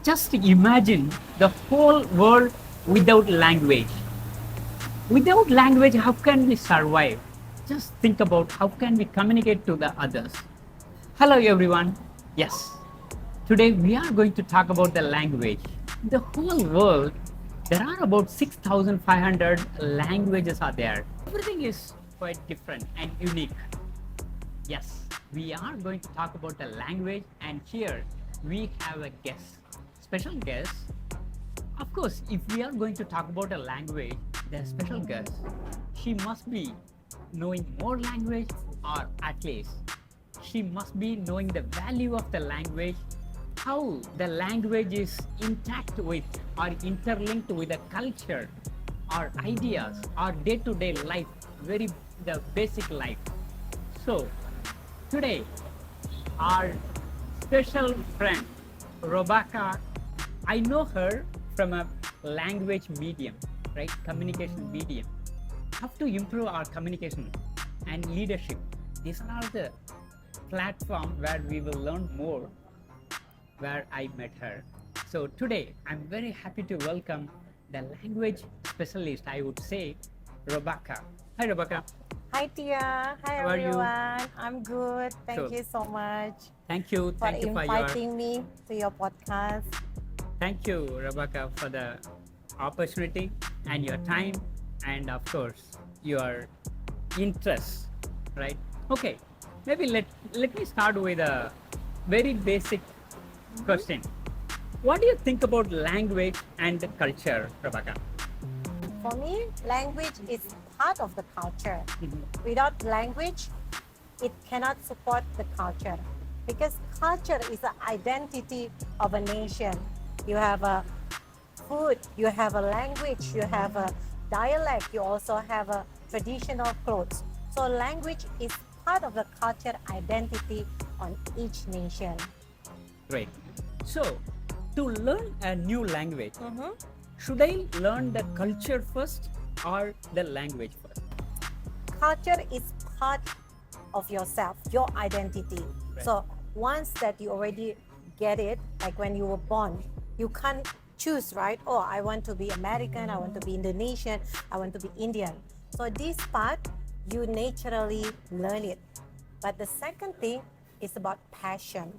Just imagine the whole world without language. Without language, how can we survive? Just think about how can we communicate to the others. Hello everyone. Yes. Today we are going to talk about the language. In the whole world, there are about 6,500 languages are there. Everything is quite different and unique. Yes, we are going to talk about the language, and here we have a guest, special guest. Of course, if we are going to talk about a language, the special guest, she must be knowing more language, or at least she must be knowing the value of the language, how the language is intact with or interlinked with the culture, our ideas, our day-to-day life, very the basic life. So today, our special friend Rebecca, I know her from a language medium, right? Communication medium. How to improve our communication and leadership. These are the platform where we will learn more, where I met her. So today, I'm very happy to welcome the language specialist, I would say, Rebecca. Hi, Rebecca. Hi Tia, hi How are you? everyone. I'm good. Thank So, you so much Thank you. for Thank you for your inviting me to your podcast. Thank you, Rebecca, for the opportunity and your time, and of course, your interest, right? Okay, maybe let me start with a very basic question. What do you think about language and culture, Rebecca? For me, language is part of the culture. Mhm. Without language, it cannot support the culture because culture is the identity of a nation. You have a food, you have a language, you have a dialect, you also have a traditional clothes. So language is part of the culture identity on each nation. Great. So, to learn a new language, Mhm. should I learn the culture first or the language first? Culture is part of yourself, your identity. Right. So once that you already get it, like when you were born, you can't choose, right? Oh, I want to be American, I want to be Indonesian, I want to be Indian. So this part, you naturally learn it. But the second thing is about passion.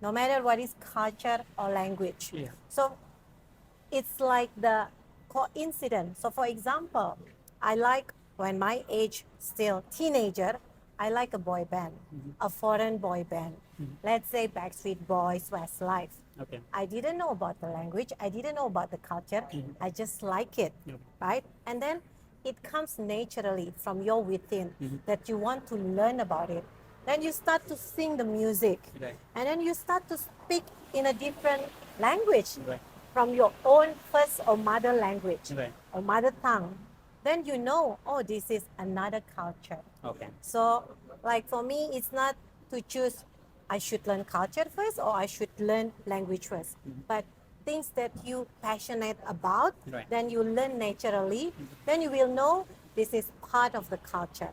No matter what is culture or language. Yeah. So it's like the coincidence. So for example, I like when my age still teenager, I like a boy band, a foreign boy band. Let's say Backstreet Boys, Westlife. Okay. I didn't know about the language, I didn't know about the culture, I just like it, Yep. right? And then it comes naturally from your within that you want to learn about it. Then you start to sing the music, Right. and then you start to speak in a different language Right. from your own first or mother language Right. or mother tongue. Then you know, oh, this is another culture. Okay. So, like for me, it's not to choose I should learn culture first or I should learn language 1st but things that you passionate about, Right. then you learn naturally. Then you will know this is part of the culture.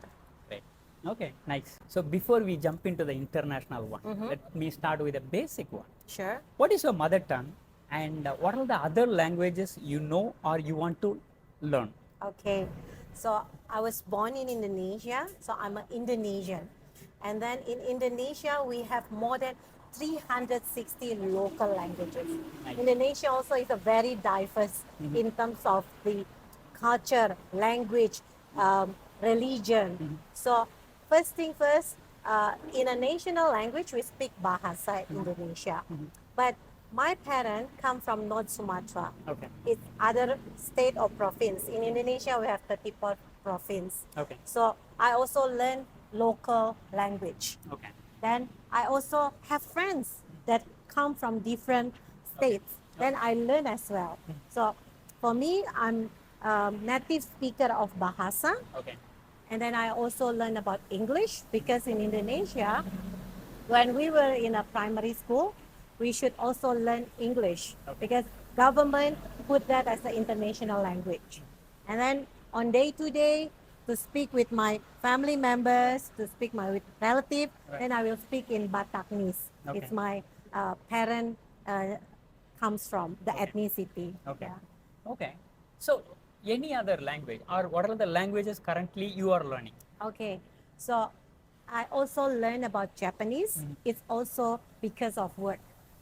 Right. Okay, nice. So before we jump into the international one, let me start with a basic one. Sure. What is your mother tongue, and what are the other languages you know or you want to learn? Okay, so I was born in Indonesia, so I'm an Indonesian. And then in Indonesia, we have more than 360 local languages. Nice. Indonesia also is a very diverse in terms of the culture, language, religion. So first thing first, in a national language, we speak Bahasa Indonesia. But my parents come from North Sumatra. Okay. It's other state or province. In Indonesia, we have 34 province. Okay. So I also learn local language. Okay. Then I also have friends that come from different states. Then I learn as well. So for me, I'm a native speaker of Bahasa. Okay. And then I also learn about English because in Indonesia, when we were in a primary school, we should also learn English because government put that as an international language. And then on day to day, to speak with my family members, to speak with relative, Right. then I will speak in Bataknis. Okay. It's my parent comes from, the ethnicity. Okay. Yeah. Okay. So, any other language, or what are the languages currently you are learning? Okay, so I also learned about Japanese. It's also because of work.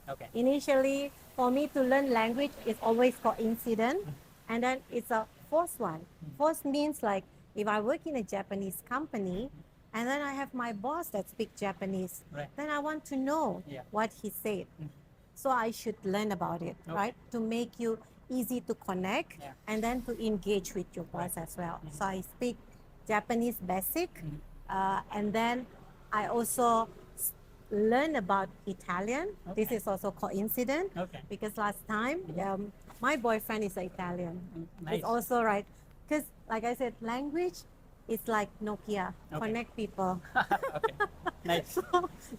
Okay. Initially, for me to learn language is always coincident, and then it's a forced one. Forced means like if I work in a Japanese company, and then I have my boss that speaks Japanese, Right. then I want to know Yeah. what he said. So I should learn about it, Okay. right? To make you easy to connect Yeah. and then to engage with your boss as well. So I speak Japanese basic, and then I also learn about Italian. This Okay. is also coincident Okay. because last time my boyfriend is Italian. Nice. It's also right because, like I said, language is like Nokia, Okay. connect people. Okay. Nice.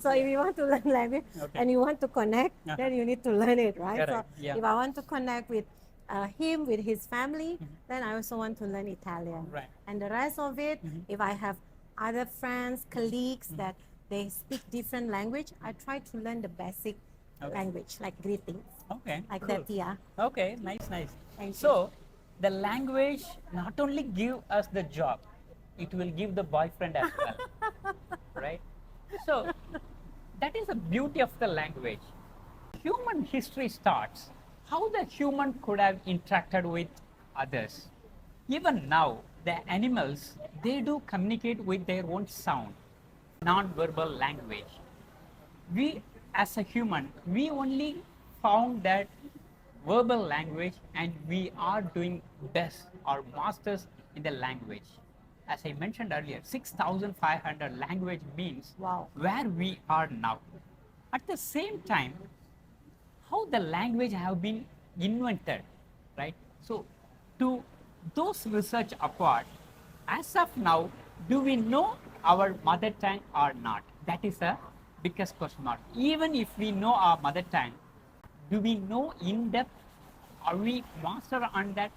So if you want to learn language Okay. and you want to connect, Uh-huh. then you need to learn it, right? Correct, So yeah. if I want to connect with him, with his family, then I also want to learn Italian. Right. And the rest of it, if I have other friends, colleagues that they speak different language, I try to learn the basic Okay. language, like greetings, Okay. like cool. that, yeah. Okay. Nice. Nice. Thank So, the language not only give us the job, it will give the boyfriend as well, right? So, that is the beauty of the language. Human history starts how the human could have interacted with others. Even now, the animals, they do communicate with their own sound, non-verbal language. We, as a human, we only found that verbal language, and we are doing best or masters in the language. As I mentioned earlier, 6,500 language means Wow. where we are now. At the same time, how the language have been invented, right? So, to those research apart, as of now, do we know our mother tongue or not? That is the biggest question mark. Even if we know our mother tongue, do we know in depth? Are we master on that?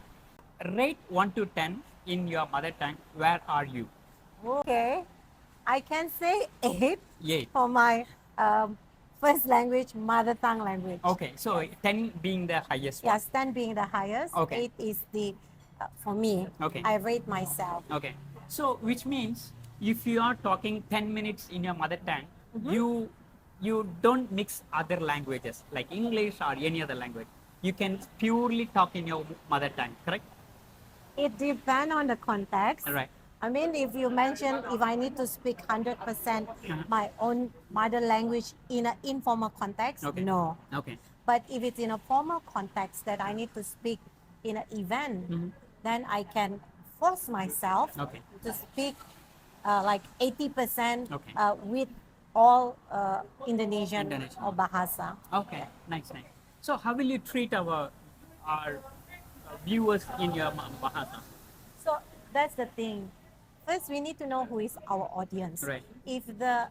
Rate 1 to 10 in your mother tongue. Where are you? Okay, I can say 8 8. for my first language, mother tongue language. Okay, so 10 being the highest one. Yes, 10 being the highest, Okay. 8 is the, for me, Okay. I rate myself. Okay. So which means if you are talking 10 minutes in your mother tongue, you don't mix other languages like English or any other language. You can purely talk in your mother tongue, correct? It depends on the context. Right. I mean, if you mention if I need to speak 100% my own mother language in an informal context, Okay. no. Okay. But if it's in a formal context that I need to speak in an event, then I can force myself Okay. to speak like 80% Okay. with all Indonesian Indonesian. or Bahasa. Okay. Nice, nice. So how will you treat our viewers in your Bahasa? So that's the thing. First, we need to know who is our audience. Right. If the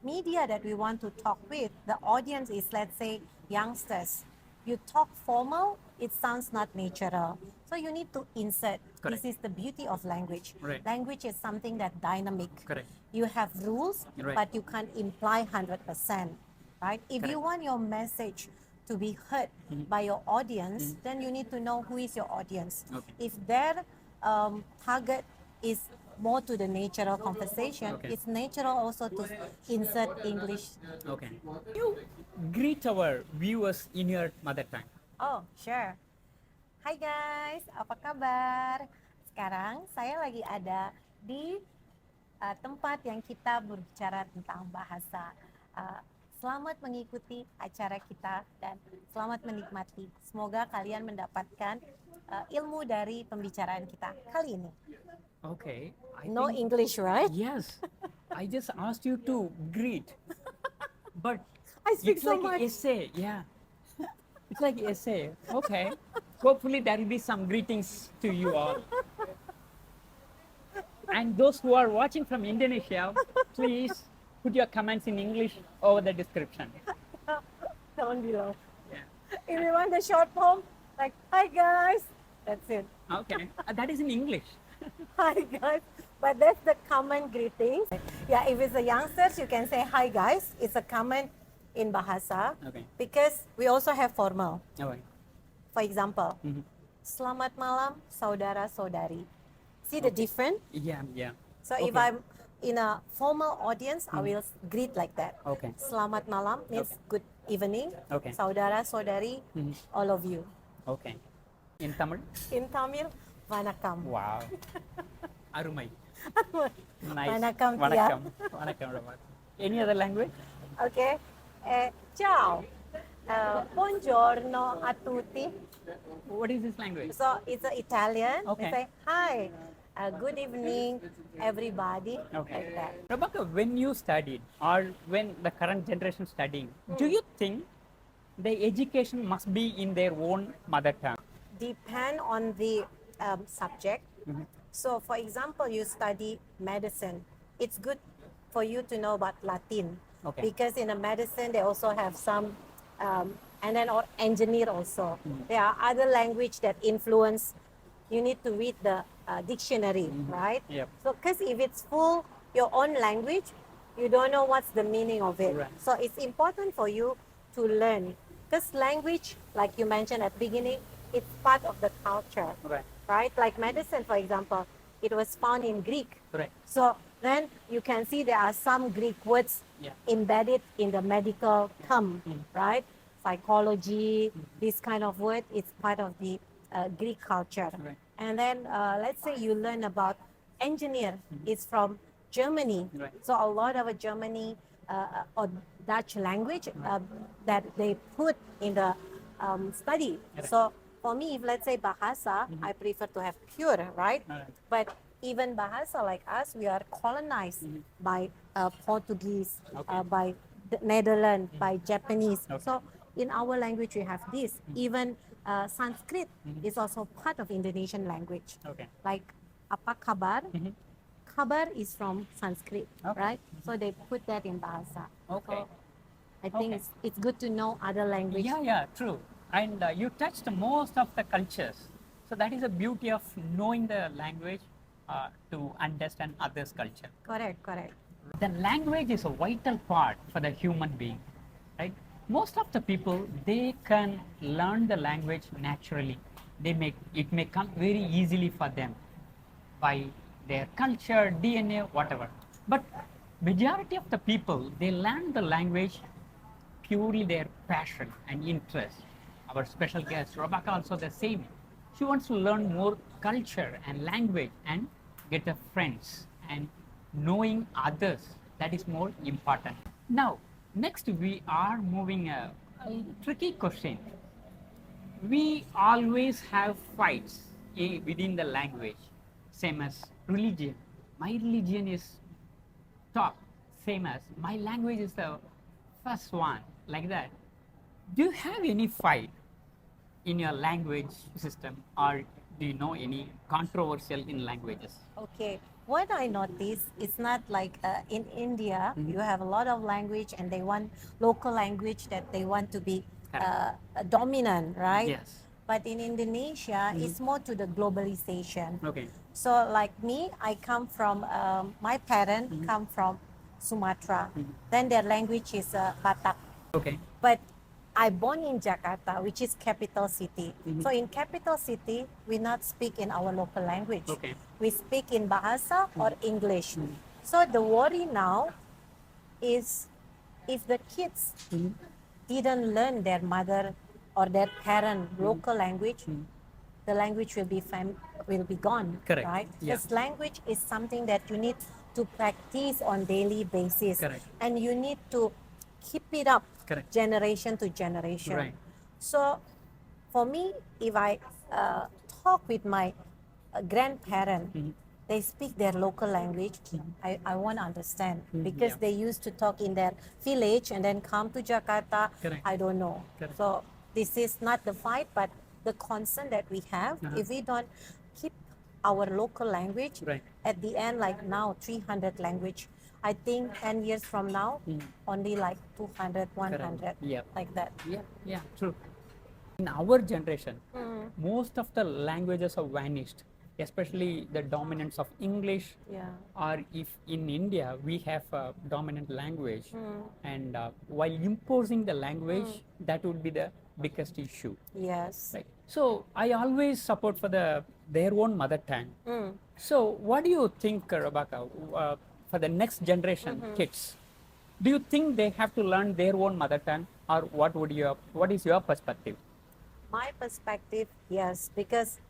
media that we want to talk with, the audience is, let's say, youngsters, you talk formal, it sounds not natural. So you need to insert. Correct. This is the beauty of language. Right. Language is something that dynamic. Correct. You have rules, Right. but you can't imply 100%. Right? If you Correct. want your message to be heard by your audience, then you need to know who is your audience. Okay. If their target is more to the natural conversation, Okay. it's natural also to insert English. Okay. You greet our viewers in your mother tongue. Oh, sure. Hai guys, apa kabar? Sekarang saya lagi ada di tempat yang kita berbicara tentang bahasa. Selamat mengikuti acara kita dan selamat menikmati. Semoga kalian mendapatkan ilmu dari pembicaraan kita kali ini. Okay. No English, right? Yes. I just asked you to greet. But I speak it's so like much. essay. Yeah. It's like essay. Okay. Hopefully there will be some greetings to you all. And those who are watching from Indonesia, please put your comments in English over the description. Down below. Yeah. If you want the short form, like, hi guys, that's it. Okay. That is in English. Hi guys. But that's the common greetings. Yeah, if it's the youngsters, you can say hi guys. It's a common in Bahasa Okay. because we also have formal. Okay. For example, Mhm. Selamat malam saudara-saudari. See the difference? Yeah, yeah. So Okay. if I'm in a formal audience, I will greet like that. Okay. Selamat malam means Okay. good evening. Okay. Saudara-saudari, all of you. Okay. In Tamil? In Tamil, vanakkam. Wow. Arumai. Nice. Vanakkam, Tia. Vanakkam. Vanakkam, Ramat. Any other language? Okay. Ciao. Buongiorno a tutti. What is this language? So it's Italian. Okay. We say hi. Good evening, everybody. Okay. Like that. Rebecca, when you studied or when the current generation studying, do you think the education must be in their own mother tongue? Depend on the subject. Mhm. So, for example, you study medicine. It's good for you to know about Latin Okay. because in a medicine they also have some, and then or engineer also. There are other language that influence. You need to read the dictionary, right? Yep. So, because if it's full your own language, you don't know what's the meaning of it. Right. So, it's important for you to learn because language, like you mentioned at beginning, it's part of the culture, Right. right? Like medicine, for example, it was found in Greek. Right. So then you can see there are some Greek words Yeah. embedded in the medical term, right? Psychology, this kind of word, it's part of the Greek culture. Right. And then let's say you learn about engineer, it's from Germany. Right. So a lot of Germany or Dutch language that they put in the study. Right. So for me, if let's say Bahasa, I prefer to have pure, right? Alright. But even Bahasa like us, we are colonized by Portuguese, Okay. by the Netherlands, by Japanese. Okay. So in our language, we have this. Even Sanskrit is also part of Indonesian language. Okay. Like apa kabar? Mhm. Kabar is from Sanskrit, Okay. right? So they put that in Bahasa. Okay. So I think Okay. it's good to know other language. Yeah, yeah, true. And you touched most of the cultures. So that is the beauty of knowing the language to understand others' culture. Correct, correct. The language is a vital part for the human being, right? Most of the people, they can learn the language naturally. It may come very easily for them by their culture, DNA, whatever. But majority of the people, they learn the language purely their passion and interest. Our special guest, Rebecca, also the same. She wants to learn more culture and language and get the friends and knowing others. That is more important. Now, next we are moving a tricky question. We always have fights within the language, same as religion. My religion is top, same as my language is the first one, like that. Do you have any fight in your language system, or do you know any controversial in languages? Okay. What I notice, it's not like in India, you have a lot of language and they want local language that they want to be dominant, right? Yes. But in Indonesia, it's more to the globalization. Okay. So like me, I come from, my parents come from Sumatra. Then their language is Batak. Okay. But I born in Jakarta, which is capital city. So in capital city, we not speak in our local language. Okay. We speak in Bahasa or English. So the worry now is if the kids didn't learn their mother or their parent local language, the language will be gone. Correct. Right? Yeah. Because language is something that you need to practice on daily basis. Correct. And you need to keep it up Correct. generation to generation. Right. So for me, if I talk with my grandparent, they speak their local language, I want to understand because Yeah. they used to talk in their village and then come to Jakarta. Correct. I don't know. Correct. So this is not the fight, but the concern that we have. If we don't keep our local language, Right. at the end, like now, 300 language. I think 10 years from now, only like 200, 100, Yeah. like that. Yeah, yeah, true. In our generation, most of the languages have vanished. especially the dominance of English, Yeah. or if in India we have a dominant language, Mm. and while imposing the language, that would be the biggest issue. Yes. Right. So I always support for their own mother tongue. Mm. So what do you think, Rebecca, for the next generation kids? Do you think they have to learn their own mother tongue, or what is your perspective? My perspective, yes, because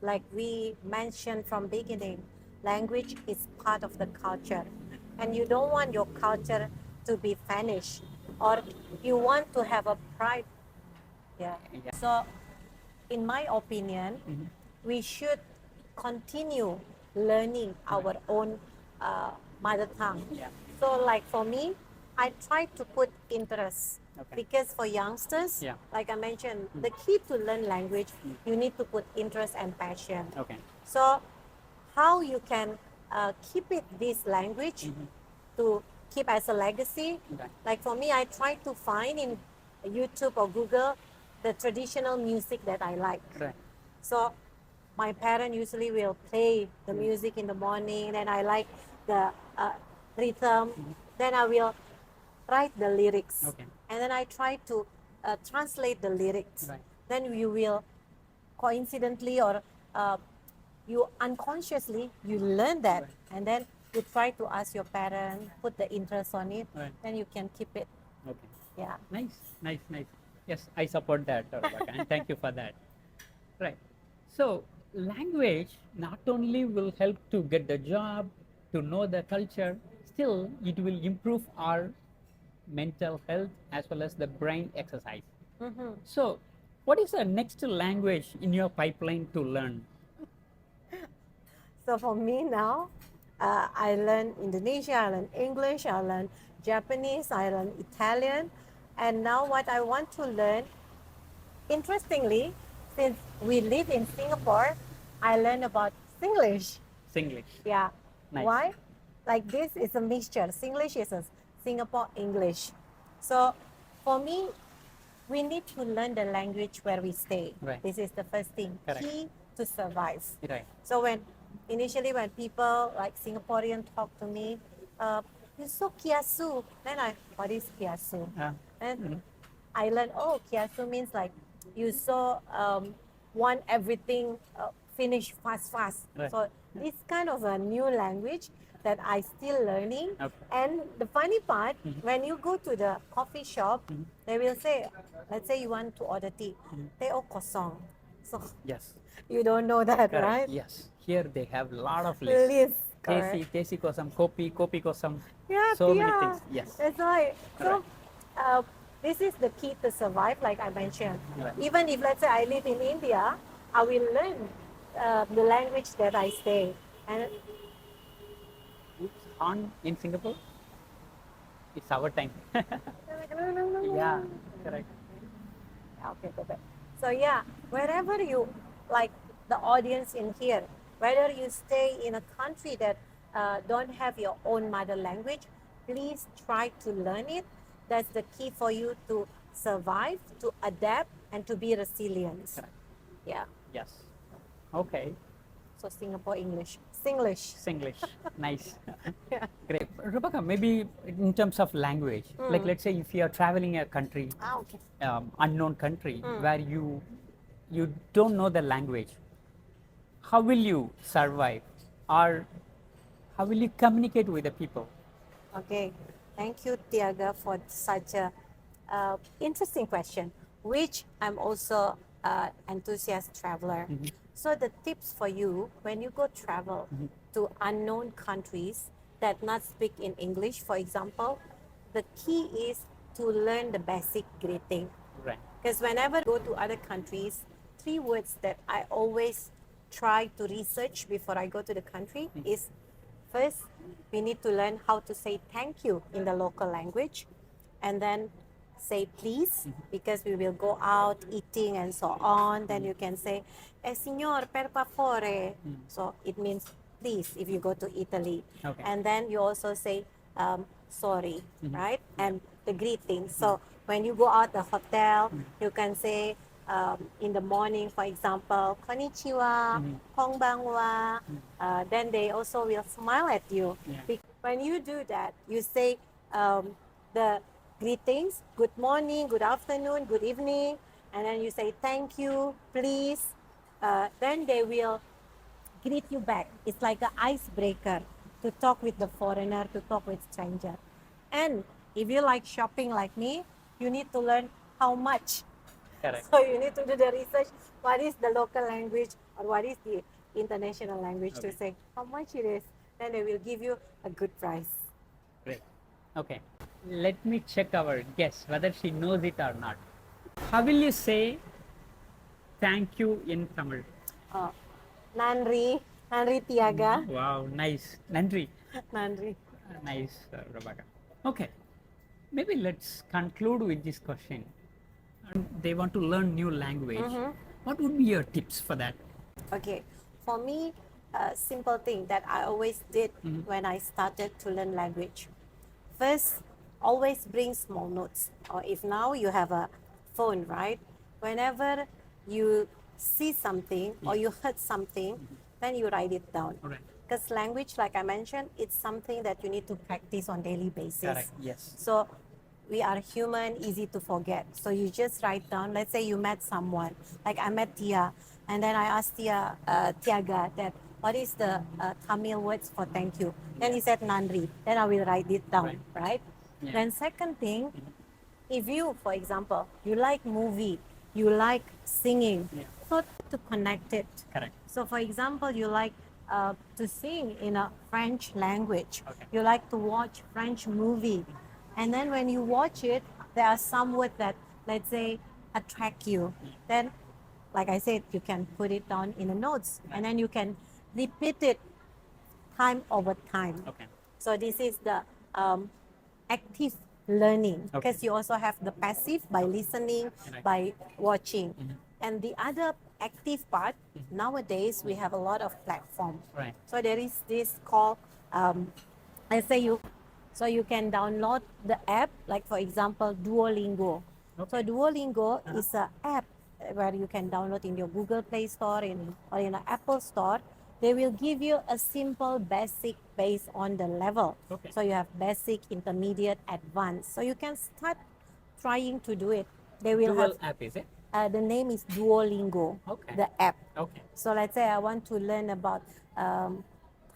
like we mentioned from beginning, language is part of the culture, and you don't want your culture to be vanished, or you want to have a pride. Yeah. Yeah. So, in my opinion, we should continue learning our own mother tongue. Yeah. So, like for me, I try to put interest Okay. because for youngsters, Yeah. like I mentioned, the key to learn language, you need to put interest and passion. Okay. So, how you can keep it this language to keep as a legacy? Okay. Like for me, I try to find in YouTube or Google the traditional music that I like. Right. So my parents usually will play the music in the morning, and I like the rhythm. Then I will write the lyrics, Okay. and then I try to translate the lyrics. Right. Then you will coincidentally or you unconsciously you learn that, Right. and then you try to ask your parent, put the interest on it, Right. then you can keep it. Okay. Yeah. Nice, nice, nice. Yes, I support that, Rebecca, and thank you for that. Right. So, language not only will help to get the job, to know the culture, still it will improve our mental health as well as the brain exercise. So, what is the next language in your pipeline to learn? So for me now, I learn Indonesian, I learn English, I learn Japanese, I learn Italian, and now what I want to learn, interestingly, since we live in Singapore, I learn about Singlish. Singlish. Yeah. Nice. Why? Like this is a mixture. Singlish is a Singapore English. So for me, we need to learn the language where we stay. Right. This is the first thing. Correct. Key to survive. Right. So initially when people like Singaporean talk to me, you're so kiasu. Then what is kiasu? And I learned, oh, kiasu means like you so want everything finished fast. Right. So this kind of a new language that I still learning. Okay. And the funny part, when you go to the coffee shop, they will say, let's say you want to order tea, teh o kosong. So Yes. you don't know that, Correct. right? Yes. Here they have a lot of lists. List, Tesi, correct. tesi kosam, kopi, kopi kosam. Yeah, So yeah. many things. Yes. That's right. So Correct. this is the key to survive, like I mentioned. Right. Even if, let's say, I live in India, I will learn the language that I stay. And Oops, on in Singapore, it's our time. Yeah, correct. okay, go back. So yeah, wherever you, like the audience in here, whether you stay in a country that don't have your own mother language, please try to learn it. That's the key for you to survive, to adapt, and to be resilient. Correct. Yeah. Yes. Okay. So Singapore English, Singlish. Singlish. Nice. Yeah. Great. Rebecca, maybe in terms of language, like let's say if you are traveling a country, Ah, okay. unknown country, where you don't know the language, how will you survive, or how will you communicate with the people? Okay, thank you, Tiaga, for such a interesting question, which I'm also enthusiast traveler. So the tips for you when you go travel to unknown countries that not speak in English, for example, the key is to learn the basic greeting. Right. Because whenever I go to other countries, 3 words that I always try to research before I go to the country is, first, we need to learn how to say thank you in the local language, and then say please, because we will go out eating and so on. Then you can say, signor, per favore. So it means please if you go to Italy. Okay. And then you also say sorry, right? And the greeting. So when you go out the hotel, you can say in the morning, for example, konnichiwa, konbanwa, then they also will smile at you. Yeah. When you do that, you say the greetings, good morning, good afternoon, good evening, and then you say thank you, please. Then they will greet you back. It's like an icebreaker to talk with the foreigner, to talk with stranger. And if you like shopping like me, you need to learn how much. Correct. So you need to do the research. What is the local language or what is the international language to Okay. say how much it is. Then they will give you a good price. Great. Okay. Let me check our guest whether she knows it or not. How will you say thank you in Tamil? Oh, Nanri, Nanri Tiaga, Wow, nice. Nandri. Nanri. Nice, Rebecca. Okay. Maybe let's conclude with this question. They want to learn new language. What would be your tips for that? Okay, for me, a simple thing that I always did when I started to learn language. First, always bring small notes. Or if now you have a phone, right? Whenever you see something or you heard something, then you write it down. All right. Because language, like I mentioned, it's something that you need to practice on daily basis. Correct. Yes. So we are human, easy to forget. So you just write down. Let's say you met someone, like I met Tia, and then I asked Tiaga that what is the Tamil words for thank you. Then he said Nandri. Then I will write it down, right? Yeah. Then second thing, if you, for example, you like movie, you like singing, Yeah. so to connect it. Correct. So, for example, you like to sing in a French language. Okay. You like to watch French movie, and then when you watch it, there are some words that, let's say, attract you. Then, like I said, you can put it down in the notes, and then you can repeat it time over time. Okay. So this is the active learning, Okay. because you also have the passive by listening, Right. by watching. And the other active part, nowadays we have a lot of platforms. Right. So there is this called, let's say so you can download the app, like for example, Duolingo. So Okay. Duolingo is an app where you can download in your Google Play Store or in an Apple Store. They will give you a simple basic based on the level. Okay. So you have basic, intermediate, advanced. So you can start trying to do it. They will Dual app, is it? the name is Duolingo, Okay. the app. Okay. So let's say I want to learn about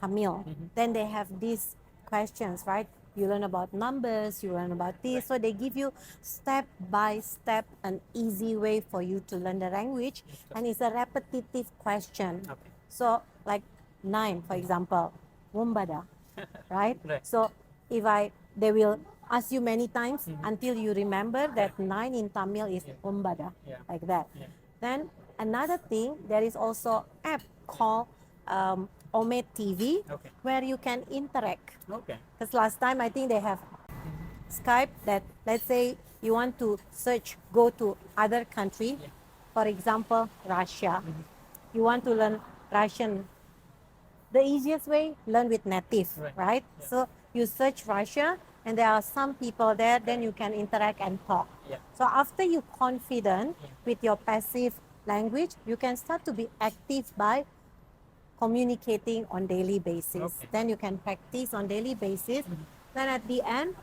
Tamil. Then they have these questions, right? You learn about numbers, you learn about this. So they give you step by step an easy way for you to learn the language. And it's a repetitive question. Okay. So like 9, for example, Wombada, right? Right. So if they will ask you many times until you remember that 9 in Tamil is Wombada, Yeah. like that. Yeah. Then another thing, there is also app called Ome TV, Okay. where you can interact. Okay. Because last time I think they have Skype that, let's say you want to search, go to other country, for example, Russia. You want to learn Russian. The easiest way, learn with native, Right. right? Yeah. So you search Russia and there are some people there, then you can interact and talk. Yeah. So after you confident with your passive language, you can start to be active by communicating on daily basis. Okay. Then you can practice on daily basis. Then at the end,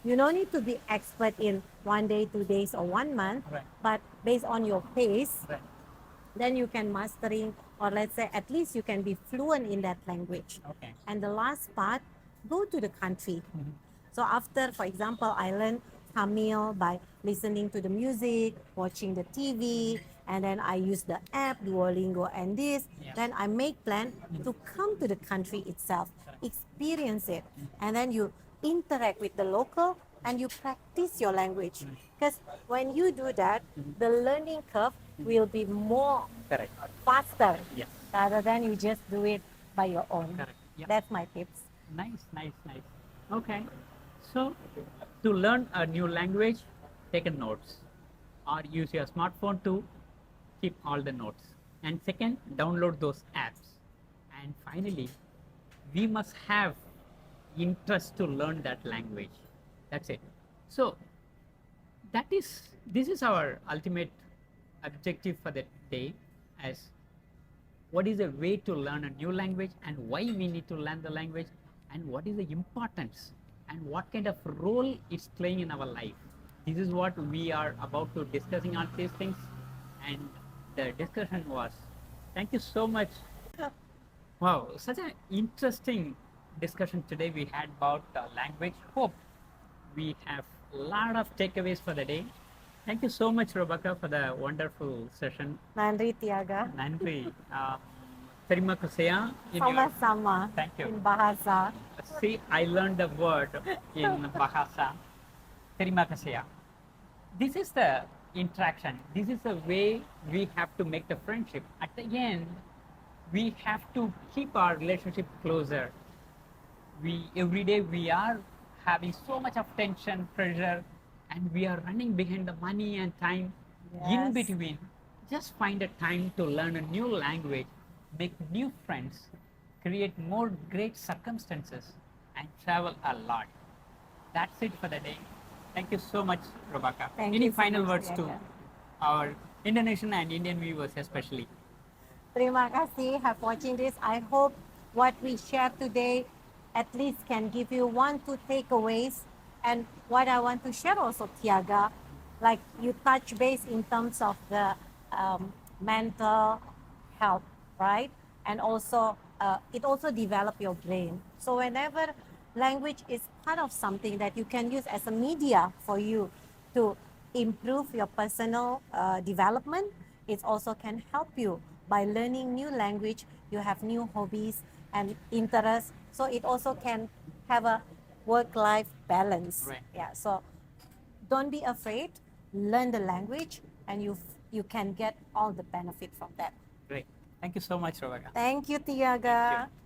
you don't need to be expert in 1 day, 2 days, or 1 month, Right. but based on your pace, Right. then you can mastering, or let's say at least you can be fluent in that language. Okay. And the last part, go to the country. So after, for example, I learned Tamil by listening to the music, watching the TV, and then I use the app, Duolingo and this. Yeah. Then I make plan to come to the country itself, experience it, and then you interact with the local and you practice your language. Because when you do that, the learning curve will be more Correct. faster Yes. rather than you just do it by your own. Correct. Yeah. That's my tips. Nice, nice, nice. Okay. So, to learn a new language, take a notes or use your smartphone to keep all the notes. And second, download those apps. And finally, we must have interest to learn that language. That's it. So, this is our ultimate objective for the day as what is the way to learn a new language and why we need to learn the language and what is the importance and what kind of role it's playing in our life. This is what we are about to discussing on these things, and the discussion was, thank you so much. Wow, such an interesting discussion today we had about language. Hope we have a lot of takeaways for the day. Thank you so much, Rebecca, for the wonderful session. Nandri Tiaga. Nandri. Terima kasih. Sama-sama. Thank you. In Bahasa. See, I learned the word in Bahasa. Terima kasih. This is the interaction. This is the way we have to make the friendship. At the end, we have to keep our relationship closer. Every day we are having so much of tension, pressure, and we are running behind the money and time. In Yes. between, just find a time to learn a new language, make new friends, create more great circumstances, and travel a lot. That's it for the day. Thank you so much, Rebecca. Thank Any you so final much, words to Tiaga. our Indonesian and Indian viewers especially? Terima kasih have watching this. I hope what we share today at least can give you 1-2 takeaways. And what I want to share also, Tiaga, like you touch base in terms of the mental health, right? And also it also develop your brain. So whenever language is part of something that you can use as a media for you to improve your personal development, it also can help you by learning new language. You have new hobbies and interests, so it also can have a work-life balance. Right. Yeah, so don't be afraid, learn the language, and you can get all the benefit from that. Great. Thank you so much, Rebecca. Thank you, Tiaga. Thank you.